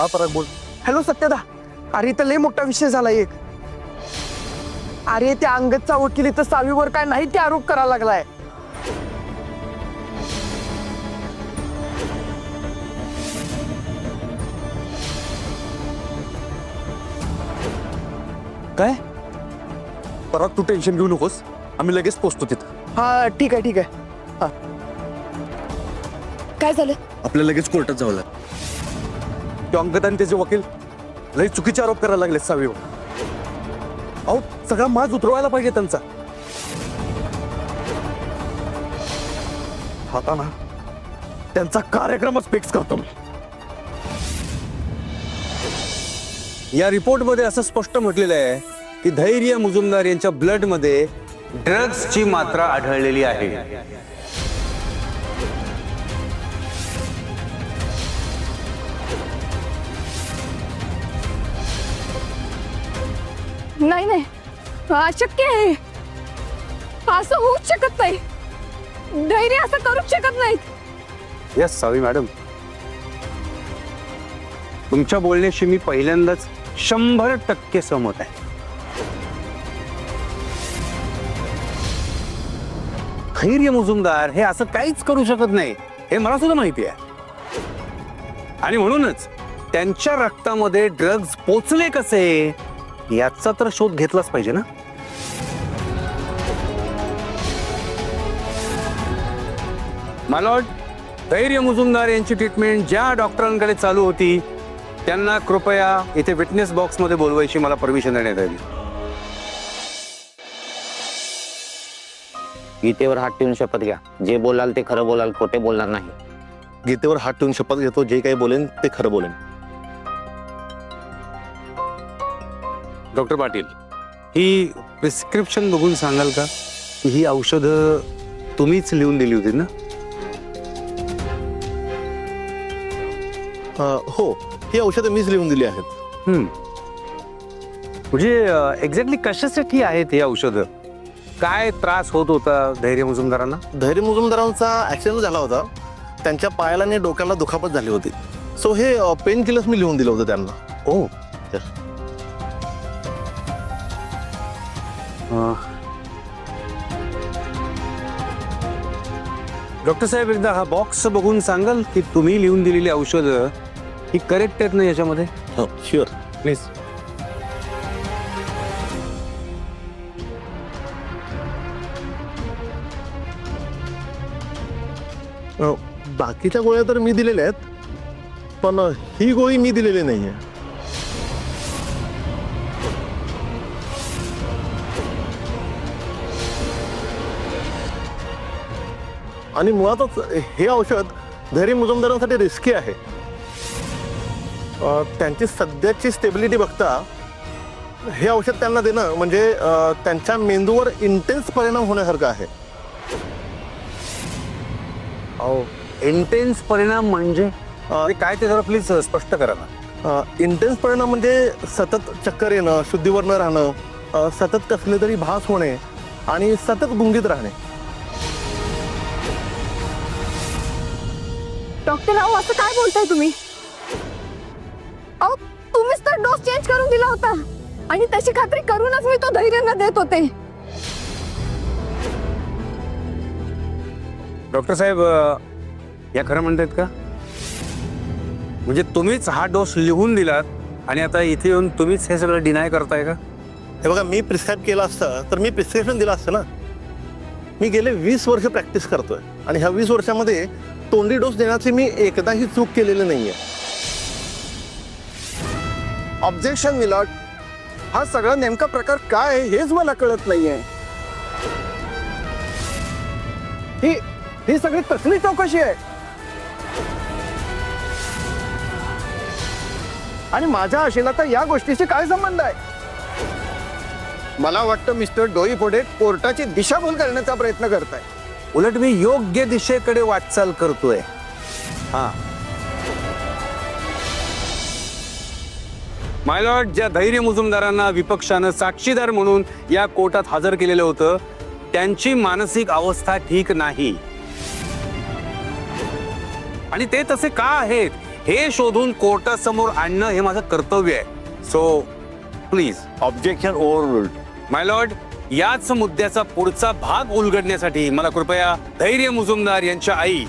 हा पराग बोल. हॅलो सत्यदा, अरे इथं लय मोठा विषय झाला एक. अरे त्या अंगदचा वकील इथं सावीवर काय नाही ते आरोप करायला लागलाय. काय? पराग तू टेन्शन घेऊ नकोस, आम्ही लगेच पोहोचतो तिथं. हा ठीक आहे ठीक आहे. काय झालं? आपल्या लगेच कोर्टात जावं लागेल. तो अंगद आणि त्याचे वकील लई चुकीचे आरोप करायला लागले सावीवर. अहो सगळा माज उतरवायला पाहिजे त्यांचा. आता ना त्यांचा कार्यक्रमच फिक्स करतो मी. या रिपोर्टमध्ये असं स्पष्ट म्हटलेलं आहे की धैर्य मुजुमदार यांच्या ब्लडमध्ये ड्रग्सची मात्रा आढळलेली आहे. नाही नाही, अशक्य आहे. असं होऊच शकत नाही. धैर्य असं करूच शकत नाहीत. यस सावी मॅडम, तुमच्या बोलण्याशी मी पहिल्यांदाच 100% सहमत आहे. धैर्य मुजुमदार हे असं काहीच करू शकत नाही हे मला सुद्धा माहिती आहे. आणि म्हणूनच त्यांच्या रक्तामध्ये ड्रग्ज पोचले कसे याचा तर शोध घेतलाच पाहिजे ना. मालॉर्ड, धैर्य मुजुमदार यांची ट्रीटमेंट ज्या डॉक्टरांकडे चालू होती त्यांना कृपया इथे विटनेस बॉक्स मध्ये बोलवायची मला परमिशन देण्यात आली. गीतेवर हात ठेवून शपथ घ्या. जे बोलाल ते खरं बोलाल, खोटे बोलणार नाही. गीतेवर हात ठेवून शपथ घेतो, जे काही बोलेन ते खरं बोलेन. डॉक्टर पाटील, ही प्रिस्क्रिप्शन बघून सांगाल का की ही औषधं तुम्हीच लिहून दिली होती ना? हो, ही औषधं मीच लिहून दिली आहेत. म्हणजे एक्झॅक्टली कशासाठी आहेत ही औषधं? काय त्रास होत होता धैर्य मुजुमदारांना? धैर्य मुजुमदारांचा ऍक्सिडेंट झाला होता. त्यांच्या पायाला आणि डोक्याला दुखापत झाली होती. सो हे पेन किलर्स मी लिहून दिलं होतं त्यांना. ओ डॉक्टर साहेब, एकदा हा बॉक्स बघून सांगाल की तुम्ही लिहून दिलेली औषधं ही करेक्ट आहेत ना याच्यामध्ये? हो शुअर. प्लीज. बाकीच्या गोळ्या तर मी दिलेल्या आहेत, पण ही गोळी मी दिलेली नाहीये. आणि मुळातच हे औषध धैर्य मुजुमदारांसाठी रिस्की आहे. त्यांची सध्याची स्टेबिलिटी बघता हे औषध त्यांना देणं म्हणजे त्यांच्या मेंदूवर इंटेन्स परिणाम होण्यासारखं आहे. इंटेन्स परिणाम म्हणजे काय ते जरा प्लीज स्पष्ट करा ना. इंटेन्स परिणाम म्हणजे सतत चक्कर येणं, शुद्धीवर न राहणं, सतत कसले तरी भास होणे आणि सतत गुंगीत राहणे. डॉक्टर, अहो असं काय बोलताय तुम्ही? अहो तुम्हीच तर डोस चेंज करून दिला होता आणि तशी खात्री करूनच मी तो धैर्यांना देत होते. डॉक्टर साहेब, या खरं म्हणतायत का? म्हणजे तुम्हीच हा डोस लिहून दिलात आणि आता इथे येऊन तुम्हीच हे सगळं डिनाय करताय का? हे बघा, मी प्रिस्क्राईब केलं असतं तर मी प्रिस्क्रिप्शन दिलं असतं ना. मी गेले 20 वर्ष प्रॅक्टिस करतोय आणि ह्या 20 वर्षामध्ये तोंडी डोस देण्याची मी एकदाही चूक केलेली नाहीये. ऑब्जेक्शन मिलॉर्ड, हा सगळा नेमका प्रकार काय आहे हेच मला कळत नाहीये. ही सगळी कसली चौकशी आहे आणि माझ्या आशेला तर या गोष्टीशी काय संबंध आहे? मला वाटतं मिस्टर डोईफोडे कोर्टाची दिशाभूल करण्याचा प्रयत्न करताय. उलट मी योग्य दिशेकडे वाटचाल करतोय. हा माय लॉर्ड, ज्या धैर्य मुजुमदारांना विपक्षानं साक्षीदार म्हणून या कोर्टात हजर केलेलं होतं त्यांची मानसिक अवस्था ठीक नाही आणि ते तसे का आहेत हे शोधून कोर्टासमोर आणणं हे माझं कर्तव्य आहे. So please. Objection over. My Lord, याच मुद्द्याचा पुढचा भाग उलगडण्यासाठी मला कृपया धैर्य मुजुमदार यांच्या आई